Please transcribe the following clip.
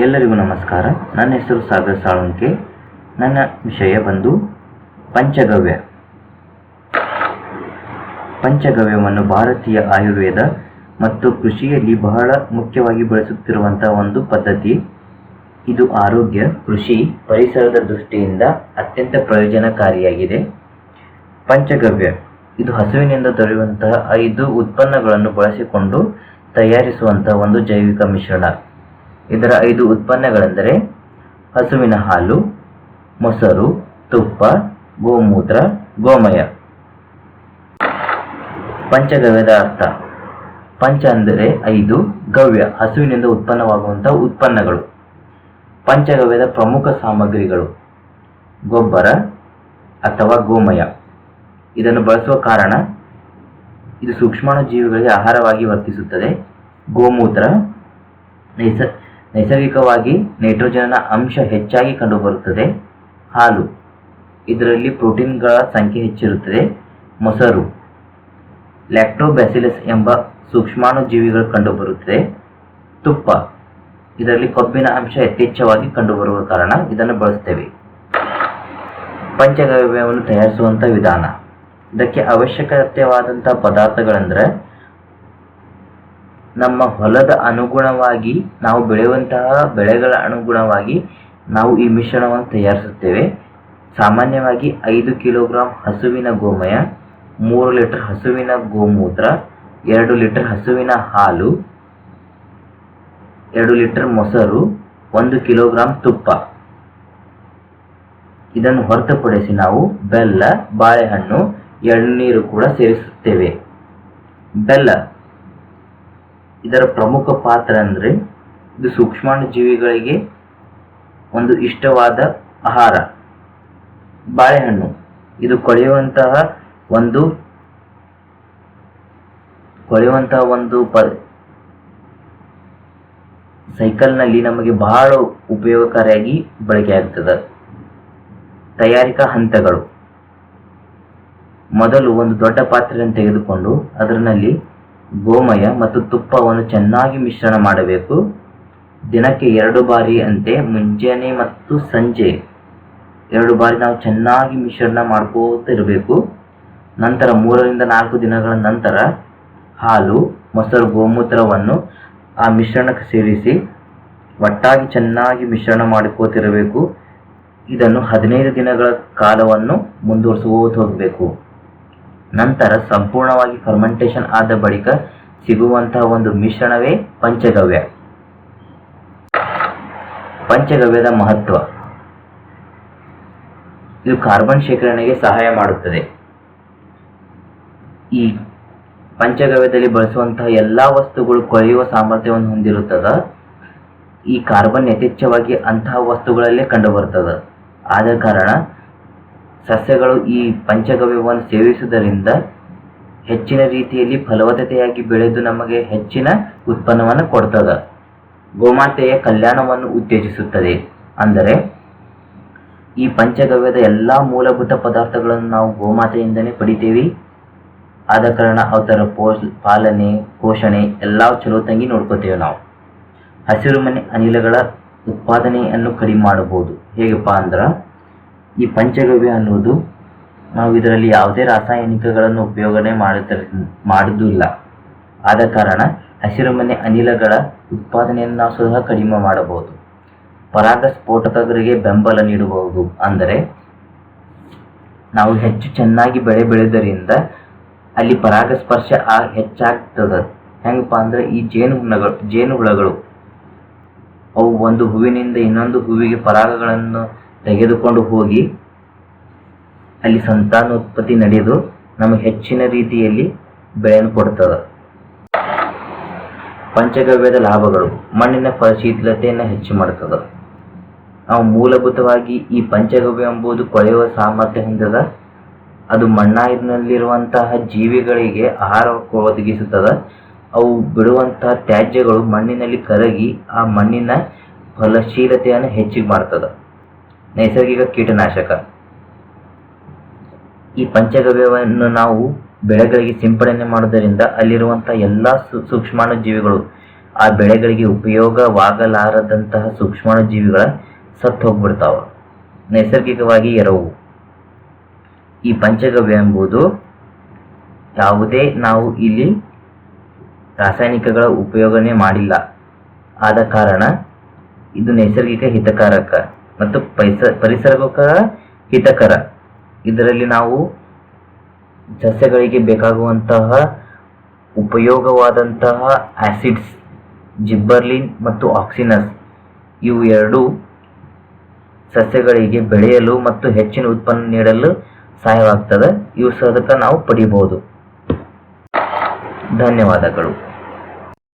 ಎಲ್ಲರಿಗೂ ನಮಸ್ಕಾರ. ನನ್ನ ಹೆಸರು ಸಾಗರ್ ಸಾಳುಂಕೆ. ನನ್ನ ವಿಷಯ ಬಂದು ಪಂಚಗವ್ಯ. ಪಂಚಗವ್ಯವನ್ನು ಭಾರತೀಯ ಆಯುರ್ವೇದ ಮತ್ತು ಕೃಷಿಯಲ್ಲಿ ಬಹಳ ಮುಖ್ಯವಾಗಿ ಬಳಸುತ್ತಿರುವಂತಹ ಒಂದು ಪದ್ಧತಿ. ಇದು ಆರೋಗ್ಯ, ಕೃಷಿ, ಪರಿಸರದ ದೃಷ್ಟಿಯಿಂದ ಅತ್ಯಂತ ಪ್ರಯೋಜನಕಾರಿಯಾಗಿದೆ. ಪಂಚಗವ್ಯ ಇದು ಹಸುವಿನಿಂದ ದೊರೆಯುವಂತಹ 5 ಉತ್ಪನ್ನಗಳನ್ನು ಬಳಸಿಕೊಂಡು ತಯಾರಿಸುವಂತಹ ಒಂದು ಜೈವಿಕ ಮಿಶ್ರಣ. ಇದರ 5 ಉತ್ಪನ್ನಗಳೆಂದರೆ ಹಸುವಿನ ಹಾಲು, ಮೊಸರು, ತುಪ್ಪ, ಗೋಮೂತ್ರ, ಗೋಮಯ. ಪಂಚಗವ್ಯದ ಅರ್ಥ. ಪಂಚ ಅಂದರೆ 5, ಗವ್ಯ ಹಸುವಿನಿಂದ ಉತ್ಪನ್ನವಾಗುವಂತಹ ಉತ್ಪನ್ನಗಳು. ಪಂಚಗವ್ಯದ ಪ್ರಮುಖ ಸಾಮಗ್ರಿಗಳು: ಗೊಬ್ಬರ ಅಥವಾ ಗೋಮಯ. ಇದನ್ನು ಬಳಸುವ ಕಾರಣ ಇದು ಸೂಕ್ಷ್ಮಾಣು ಜೀವಿಗಳಿಗೆ ಆಹಾರವಾಗಿ ವರ್ತಿಸುತ್ತದೆ. ಗೋಮೂತ್ರ ನೈಸರ್ಗಿಕವಾಗಿ ನೈಟ್ರೋಜನ್ನ ಅಂಶ ಹೆಚ್ಚಾಗಿ ಕಂಡುಬರುತ್ತದೆ. ಹಾಲು, ಇದರಲ್ಲಿ ಪ್ರೋಟೀನ್ಗಳ ಸಂಖ್ಯೆ ಹೆಚ್ಚಿರುತ್ತದೆ. ಮೊಸರು, ಲ್ಯಾಕ್ಟೋಬ್ಯಾಸಿಲಸ್ ಎಂಬ ಸೂಕ್ಷ್ಮಾಣು ಜೀವಿಗಳು ಕಂಡುಬರುತ್ತದೆ. ತುಪ್ಪ, ಇದರಲ್ಲಿ ಕೊಬ್ಬಿನ ಅಂಶ ಯಥೇಚ್ಛವಾಗಿ ಕಂಡುಬರುವ ಕಾರಣ ಇದನ್ನು ಬಳಸ್ತೇವೆ. ಪಂಚಗವ್ಯವನ್ನು ತಯಾರಿಸುವಂಥ ವಿಧಾನ. ಇದಕ್ಕೆ ಅವಶ್ಯಕತೆವಾದಂಥ ಪದಾರ್ಥಗಳೆಂದರೆ ನಮ್ಮ ಹೊಲದ ಅನುಗುಣವಾಗಿ, ನಾವು ಬೆಳೆಯುವಂತಹ ಬೆಳೆಗಳ ಅನುಗುಣವಾಗಿ ನಾವು ಈ ಮಿಶ್ರಣವನ್ನು ತಯಾರಿಸುತ್ತೇವೆ. ಸಾಮಾನ್ಯವಾಗಿ 5 ಕಿಲೋಗ್ರಾಂ ಹಸುವಿನ ಗೋಮಯ, 3 ಲೀಟರ್ ಹಸುವಿನ ಗೋಮೂತ್ರ, 2 ಲೀಟರ್ ಹಸುವಿನ ಹಾಲು, 2 ಲೀಟರ್ ಮೊಸರು, 1 ಕಿಲೋಗ್ರಾಂ ತುಪ್ಪ. ಇದನ್ನು ಹೊರತುಪಡಿಸಿ ನಾವು ಬೆಲ್ಲ, ಬಾಳೆಹಣ್ಣು, ಎಳ್ನೀರು ಕೂಡ ಸೇರಿಸುತ್ತೇವೆ. ಬೆಲ್ಲ, ಇದರ ಪ್ರಮುಖ ಪಾತ್ರ ಅಂದರೆ ಇದು ಸೂಕ್ಷ್ಮಾಣು ಜೀವಿಗಳಿಗೆ ಒಂದು ಇಷ್ಟವಾದ ಆಹಾರ. ಬಾಳೆಹಣ್ಣು, ಇದು ಕೊಳೆಯುವಂತಹ ಒಂದು ಸೈಕಲ್ನಲ್ಲಿ ನಮಗೆ ಬಹಳ ಉಪಯೋಗಕಾರಿಯಾಗಿ ಬಳಕೆಯಾಗುತ್ತದೆ. ತಯಾರಿಕಾ ಹಂತಗಳು. ಮೊದಲು ಒಂದು ದೊಡ್ಡ ಪಾತ್ರೆಯನ್ನು ತೆಗೆದುಕೊಂಡು ಅದರಲ್ಲಿ ಗೋಮಯ ಮತ್ತು ತುಪ್ಪವನ್ನು ಚೆನ್ನಾಗಿ ಮಿಶ್ರಣ ಮಾಡಬೇಕು. ದಿನಕ್ಕೆ 2 ಬಾರಿ ಅಂತೆ, ಮುಂಜಾನೆ ಮತ್ತು ಸಂಜೆ 2 ಬಾರಿ ನಾವು ಚೆನ್ನಾಗಿ ಮಿಶ್ರಣ ಮಾಡ್ಕೋತಿರಬೇಕು. ನಂತರ 3 ರಿಂದ 4 ದಿನಗಳ ನಂತರ ಹಾಲು, ಮೊಸರು, ಗೋಮೂತ್ರವನ್ನು ಆ ಮಿಶ್ರಣಕ್ಕೆ ಸೇರಿಸಿ ಒಟ್ಟಾಗಿ ಚೆನ್ನಾಗಿ ಮಿಶ್ರಣ ಮಾಡ್ಕೋತಿರಬೇಕು. ಇದನ್ನು 15 ದಿನಗಳ ಕಾಲವನ್ನು ಮುಂದುವರಿಸುವುದು ಹೋಗಬೇಕು. ನಂತರ ಸಂಪೂರ್ಣವಾಗಿ ಫರ್ಮೆಂಟೇಷನ್ ಆದ ಬಳಿಕ ಸಿಗುವಂತಹ ಒಂದು ಮಿಶ್ರಣವೇ ಪಂಚಗವ್ಯ. ಪಂಚಗವ್ಯದ ಮಹತ್ವ. ಇದು ಕಾರ್ಬನ್ ಶೇಖರಣೆಗೆ ಸಹಾಯ ಮಾಡುತ್ತದೆ. ಈ ಪಂಚಗವ್ಯದಲ್ಲಿ ಬಳಸುವಂತಹ ಎಲ್ಲಾ ವಸ್ತುಗಳು ಕೊಳೆಯುವ ಸಾಮರ್ಥ್ಯವನ್ನು ಹೊಂದಿರುತ್ತದೆ. ಈ ಕಾರ್ಬನ್ ಯಥೇಚ್ಛವಾಗಿ ಅಂತಹ ವಸ್ತುಗಳಲ್ಲೇ ಕಂಡುಬರುತ್ತದೆ. ಆದ ಕಾರಣ ಸಸ್ಯಗಳು ಈ ಪಂಚಗವ್ಯವನ್ನು ಸೇವಿಸುವುದರಿಂದ ಹೆಚ್ಚಿನ ರೀತಿಯಲ್ಲಿ ಫಲವತ್ತತೆಯಾಗಿ ಬೆಳೆದು ನಮಗೆ ಹೆಚ್ಚಿನ ಉತ್ಪನ್ನವನ್ನು ಕೊಡ್ತದೆ. ಗೋಮಾತೆಯ ಕಲ್ಯಾಣವನ್ನು ಉತ್ತೇಜಿಸುತ್ತದೆ. ಅಂದರೆ ಈ ಪಂಚಗವ್ಯದ ಎಲ್ಲ ಮೂಲಭೂತ ಪದಾರ್ಥಗಳನ್ನು ನಾವು ಗೋಮಾತೆಯಿಂದನೇ ಪಡಿತೇವೆ. ಆದ ಕಾರಣ ಅವರ ಪಾಲನೆ, ಪೋಷಣೆ ಎಲ್ಲ ಚಲೋ ತಂಗಿ ನೋಡ್ಕೋತೇವೆ. ನಾವು ಹಸಿರುಮನೆ ಅನಿಲಗಳ ಉತ್ಪಾದನೆಯನ್ನು ಕಡಿಮೆ ಮಾಡಬಹುದು. ಹೇಗಪ್ಪ ಅಂದ್ರೆ ಈ ಪಂಚಗವ್ಯ ಅನ್ನುವುದು ನಾವು ಇದರಲ್ಲಿ ಯಾವುದೇ ರಾಸಾಯನಿಕಗಳನ್ನು ಉಪಯೋಗನೆ ಮಾಡುವುದಿಲ್ಲ. ಆದ ಕಾರಣ ಹಸಿರುಮನೆ ಅನಿಲಗಳ ಉತ್ಪಾದನೆಯನ್ನು ನಾವು ಸಹ ಕಡಿಮೆ ಮಾಡಬಹುದು. ಪರಾಗಸ್ಫೋಟಕಗಳಿಗೆ ಬೆಂಬಲ ನೀಡಬಹುದು. ಅಂದರೆ ನಾವು ಹೆಚ್ಚು ಚೆನ್ನಾಗಿ ಬೆಳೆಯುವುದರಿಂದ ಅಲ್ಲಿ ಪರಾಗಸ್ಪರ್ಶ ಹೆಚ್ಚಾಗ್ತದೆ. ಹೆಂಗಪ್ಪ ಅಂದ್ರೆ ಈ ಜೇನುಹುಳಗಳು ಅವು ಒಂದು ಹೂವಿನಿಂದ ಇನ್ನೊಂದು ಹೂವಿಗೆ ಪರಾಗಗಳನ್ನು ತೆಗೆದುಕೊಂಡು ಹೋಗಿ ಅಲ್ಲಿ ಸಂತಾನೋತ್ಪತ್ತಿ ನಡೆದು ನಮಗೆ ಹೆಚ್ಚಿನ ರೀತಿಯಲ್ಲಿ ಬೆಳೆಯನ್ನು ಕೊಡುತ್ತದೆ. ಪಂಚಗವ್ಯದ ಲಾಭಗಳು. ಮಣ್ಣಿನ ಫಲಶೀಲತೆಯನ್ನು ಹೆಚ್ಚು ಮಾಡುತ್ತದೆ. ನಾವು ಮೂಲಭೂತವಾಗಿ ಈ ಪಂಚಗವ್ಯ ಎಂಬುದು ಕೊಳೆಯುವ ಸಾಮರ್ಥ್ಯ ಹೊಂದಿದೆ. ಅದು ಮಣ್ಣಿನಲ್ಲಿರುವಂತಹ ಜೀವಿಗಳಿಗೆ ಆಹಾರ ಒದಗಿಸುತ್ತದೆ. ಅವು ಬಿಡುವಂತಹ ತ್ಯಾಜ್ಯಗಳು ಮಣ್ಣಿನಲ್ಲಿ ಕರಗಿ ಆ ಮಣ್ಣಿನ ಫಲಶೀಲತೆಯನ್ನು ಹೆಚ್ಚಿಗೆ ಮಾಡ್ತದೆ. ನೈಸರ್ಗಿಕ ಕೀಟನಾಶಕ. ಈ ಪಂಚಗವ್ಯವನ್ನು ನಾವು ಬೆಳೆಗಳಿಗೆ ಸಿಂಪಡಣೆ ಮಾಡುವುದರಿಂದ ಅಲ್ಲಿರುವಂತಹ ಎಲ್ಲ ಸೂಕ್ಷ್ಮಾಣು ಜೀವಿಗಳು ಆ ಬೆಳೆಗಳಿಗೆ ಉಪಯೋಗವಾಗಲಾರದಂತಹ ಸೂಕ್ಷ್ಮಾಣುಜೀವಿಗಳ ಸತ್ತು ಹೋಗ್ಬಿಡ್ತಾವ. ನೈಸರ್ಗಿಕವಾಗಿ ಎರವು. ಈ ಪಂಚಗವ್ಯ ಎಂಬುದು ಯಾವುದೇ ನಾವು ಇಲ್ಲಿ ರಾಸಾಯನಿಕಗಳ ಉಪಯೋಗನೆ ಮಾಡಿಲ್ಲ. ಆದ ಕಾರಣ ಇದು ನೈಸರ್ಗಿಕ ಹಿತಕಾರಕ ಮತ್ತು ಪರಿಸರಕ್ಕೆ ಹಿತಕರ. ಇದರಲ್ಲಿ ನಾವು ಸಸ್ಯಗಳಿಗೆ ಬೇಕಾಗುವಂತಹ ಉಪಯೋಗವಾದಂತಹ ಆಸಿಡ್ಸ್ ಜಿಬ್ಬರ್ಲಿನ್ ಮತ್ತು ಆಕ್ಸಿನಸ್ ಇವು ಎರಡೂ ಸಸ್ಯಗಳಿಗೆ ಬೆಳೆಯಲು ಮತ್ತು ಹೆಚ್ಚಿನ ಉತ್ಪನ್ನ ನೀಡಲು ಸಹಾಯವಾಗ್ತದೆ. ಇವು ಸದಕ ನಾವು ಪಡಿಬಹುದು. ಧನ್ಯವಾದಗಳು.